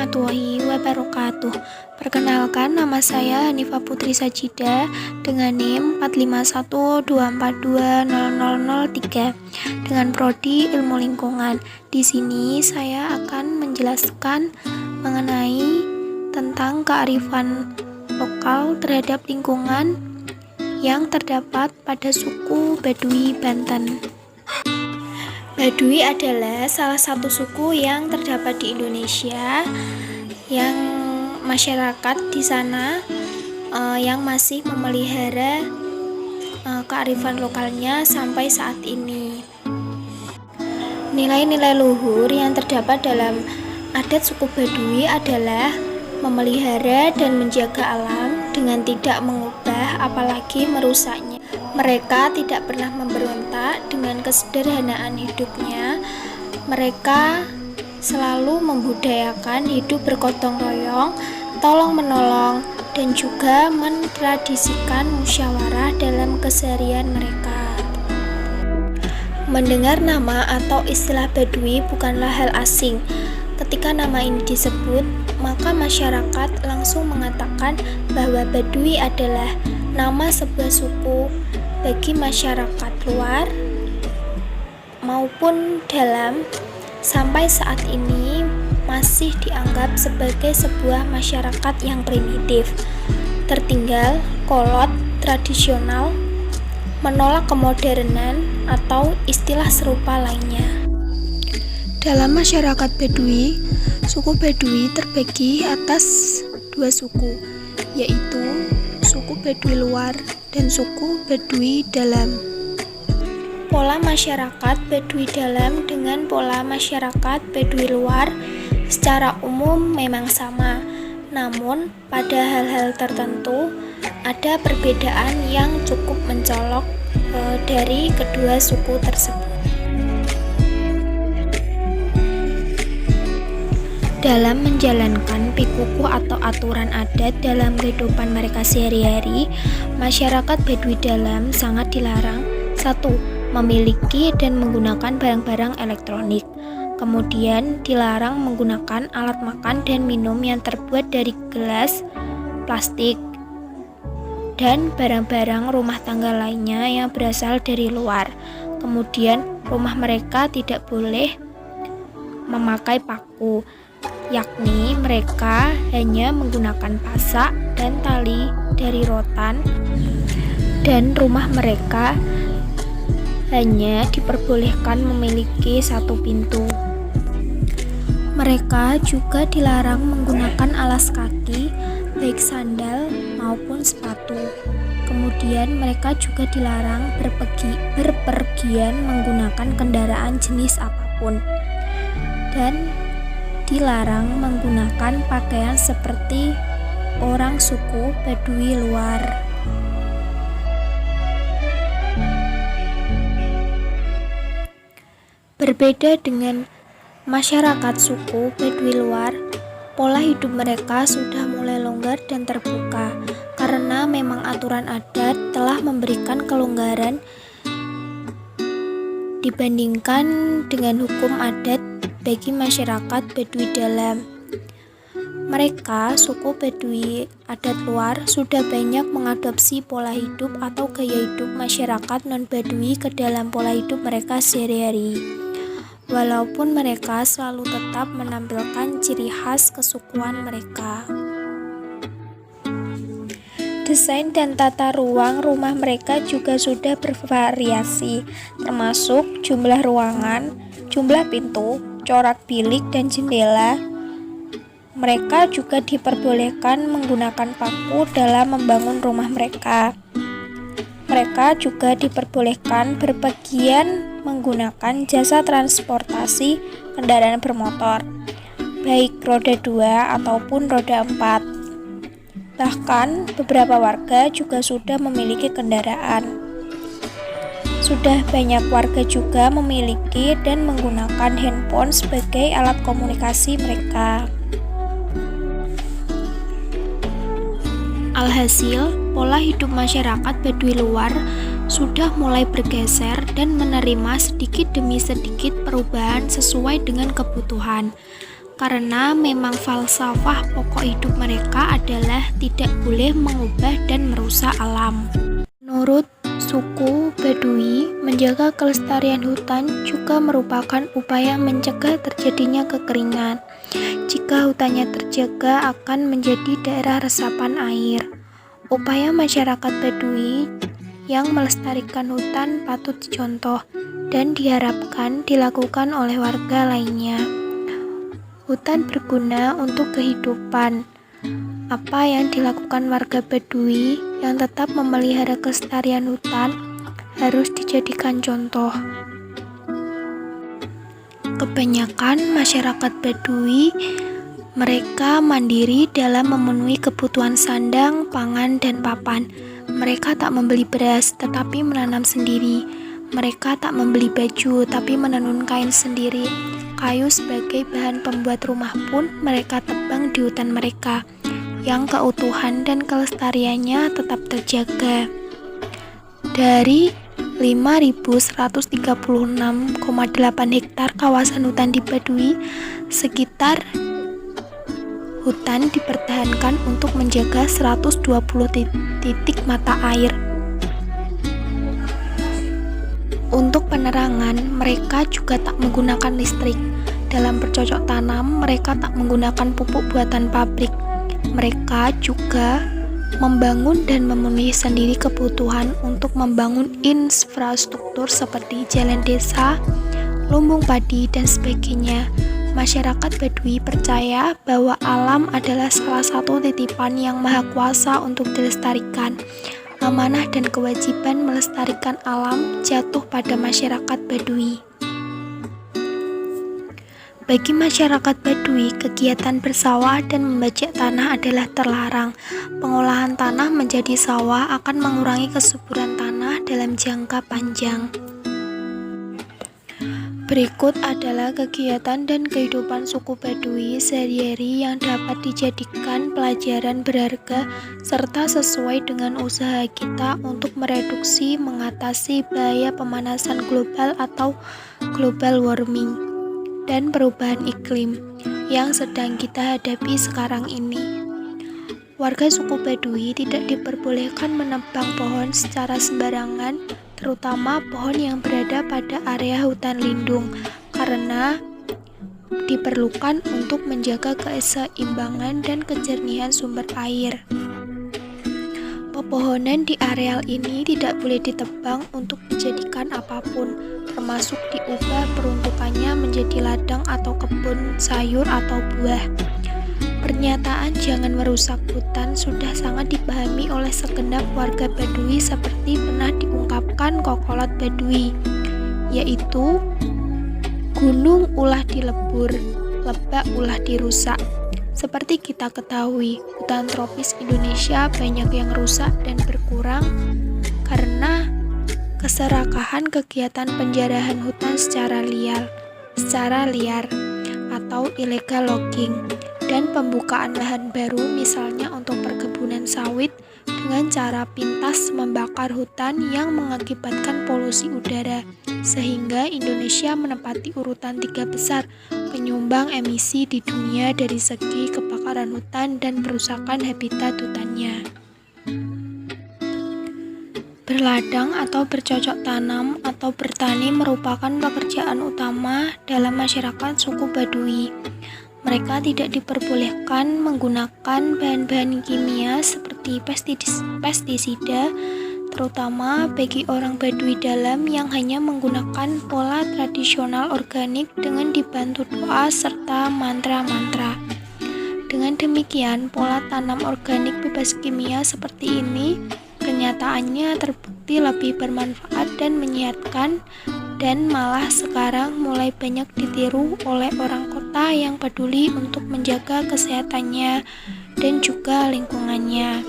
warahmatullahi wabarakatuh. Perkenalkan, nama saya Hanifah Putri Sajida dengan NIM 4512420003 dengan prodi Ilmu Lingkungan. Di sini saya akan menjelaskan mengenai tentang kearifan lokal terhadap lingkungan yang terdapat pada suku Baduy Banten. Baduy adalah salah satu suku yang terdapat di Indonesia yang masyarakat di sana yang masih memelihara kearifan lokalnya sampai saat ini. Nilai-nilai luhur yang terdapat dalam adat suku Baduy adalah memelihara dan menjaga alam dengan tidak mengubah apalagi merusaknya. Mereka tidak pernah memberontak dengan kesederhanaan hidupnya. Mereka selalu membudayakan hidup bergotong royong, tolong menolong, dan juga mentradisikan musyawarah dalam keseharian mereka. Mendengar nama atau istilah Baduy bukanlah hal asing. Ketika nama ini disebut, maka masyarakat langsung mengatakan bahwa Baduy adalah nama sebuah suku bagi masyarakat luar maupun dalam. Sampai saat ini masih dianggap sebagai sebuah masyarakat yang primitif, tertinggal, kolot, tradisional, menolak kemodernan atau istilah serupa lainnya. Dalam masyarakat Baduy, suku Baduy terbagi atas dua suku, yaitu suku Baduy luar dan suku Baduy dalam. Pola masyarakat Baduy dalam dengan pola masyarakat Baduy luar secara umum memang sama, namun pada hal-hal tertentu ada perbedaan yang cukup mencolok dari kedua suku tersebut. Dalam menjalankan pikuku atau aturan adat dalam kehidupan mereka sehari-hari, masyarakat Baduy dalam sangat dilarang 1. Memiliki dan menggunakan barang-barang elektronik. Kemudian dilarang menggunakan alat makan dan minum yang terbuat dari gelas, plastik, dan barang-barang rumah tangga lainnya yang berasal dari luar. Kemudian rumah mereka tidak boleh memakai paku, yakni mereka hanya menggunakan pasak dan tali dari rotan, dan rumah mereka hanya diperbolehkan memiliki satu pintu. Mereka juga dilarang menggunakan alas kaki, baik sandal maupun sepatu. Kemudian mereka juga dilarang berpergian menggunakan kendaraan jenis apapun, dan dilarang menggunakan pakaian seperti orang suku Baduy luar. Berbeda dengan masyarakat suku Baduy luar, pola hidup mereka sudah mulai longgar dan terbuka karena memang aturan adat telah memberikan kelonggaran dibandingkan dengan hukum adat bagi masyarakat Baduy dalam. Mereka, suku Baduy adat luar, sudah banyak mengadopsi pola hidup atau gaya hidup masyarakat non-Baduy ke dalam pola hidup mereka sehari-hari. Walaupun mereka selalu tetap menampilkan ciri khas kesukuan mereka. Desain dan tata ruang rumah mereka juga sudah bervariasi, termasuk jumlah ruangan, jumlah pintu, corak bilik, dan jendela. Mereka juga diperbolehkan menggunakan paku dalam membangun rumah mereka. Mereka juga diperbolehkan berpergian menggunakan jasa transportasi kendaraan bermotor, baik roda 2 ataupun roda 4. Bahkan beberapa warga juga sudah memiliki kendaraan. Sudah banyak warga juga memiliki dan menggunakan handphone sebagai alat komunikasi mereka. Alhasil, pola hidup masyarakat Baduy luar sudah mulai bergeser dan menerima sedikit demi sedikit perubahan sesuai dengan kebutuhan. karena memang falsafah pokok hidup mereka adalah tidak boleh mengubah dan merusak alam. Menurut suku Baduy, menjaga kelestarian hutan juga merupakan upaya mencegah terjadinya kekeringan. Jika hutannya terjaga, akan menjadi daerah resapan air. Upaya masyarakat Baduy yang melestarikan hutan patut dicontoh dan diharapkan dilakukan oleh warga lainnya. Hutan berguna untuk kehidupan. Apa yang dilakukan warga Baduy yang tetap memelihara kelestarian hutan harus dijadikan contoh. Kebanyakan masyarakat Baduy mereka mandiri dalam memenuhi kebutuhan sandang, pangan, dan papan. Mereka tak membeli beras tetapi menanam sendiri. Mereka tak membeli baju tapi menenun kain sendiri. Kayu sebagai bahan pembuat rumah pun mereka tebang di hutan mereka, yang keutuhan dan kelestariannya tetap terjaga. Dari 5.136,8 hektar kawasan hutan di Baduy, sekitar hutan dipertahankan untuk menjaga 120 titik mata air. Untuk penerangan, mereka juga tak menggunakan listrik. Dalam bercocok tanam, mereka tak menggunakan pupuk buatan pabrik. Mereka juga membangun dan memenuhi sendiri kebutuhan untuk membangun infrastruktur seperti jalan desa, lumbung padi, dan sebagainya. Masyarakat Baduy percaya bahwa alam adalah salah satu titipan yang maha kuasa untuk dilestarikan. Amanah dan kewajiban melestarikan alam jatuh pada masyarakat Baduy. Bagi masyarakat Baduy, kegiatan bersawah dan membajak tanah adalah terlarang. Pengolahan tanah menjadi sawah akan mengurangi kesuburan tanah dalam jangka panjang. Berikut adalah kegiatan dan kehidupan suku Baduy sehari-hari yang dapat dijadikan pelajaran berharga serta sesuai dengan usaha kita untuk mereduksi mengatasi bahaya pemanasan global atau global warming dan perubahan iklim yang sedang kita hadapi sekarang ini. Warga suku Baduy tidak diperbolehkan menebang pohon secara sembarangan, terutama pohon yang berada pada area hutan lindung, karena diperlukan untuk menjaga keseimbangan dan kejernihan sumber air. Pepohonan di areal ini tidak boleh ditebang untuk dijadikan apapun, termasuk diubah peruntukannya menjadi ladang atau kebun sayur atau buah. Pernyataan jangan merusak hutan sudah sangat dipahami oleh segenap warga Baduy seperti pernah diungkapkan Kokolot Baduy, yaitu gunung ulah dilebur, lebak ulah dirusak. Seperti kita ketahui, hutan tropis Indonesia banyak yang rusak dan berkurang karena keserakahan kegiatan penjarahan hutan secara liar atau illegal logging, dan pembukaan lahan baru misalnya untuk perkebunan sawit dengan cara pintas membakar hutan yang mengakibatkan polusi udara, sehingga Indonesia menempati urutan 3 besar penyumbang emisi di dunia dari segi kebakaran hutan dan perusakan habitat hutannya. Berladang atau bercocok tanam atau bertani merupakan pekerjaan utama dalam masyarakat suku Baduy. Mereka tidak diperbolehkan menggunakan bahan-bahan kimia seperti pestisida, terutama bagi orang Baduy dalam yang hanya menggunakan pola tradisional organik dengan dibantu doa serta mantra-mantra. Dengan demikian, pola tanam organik bebas kimia seperti ini kenyataannya terbukti lebih bermanfaat dan menyehatkan, dan malah sekarang mulai banyak ditiru oleh orang kota yang peduli untuk menjaga kesehatannya dan juga lingkungannya.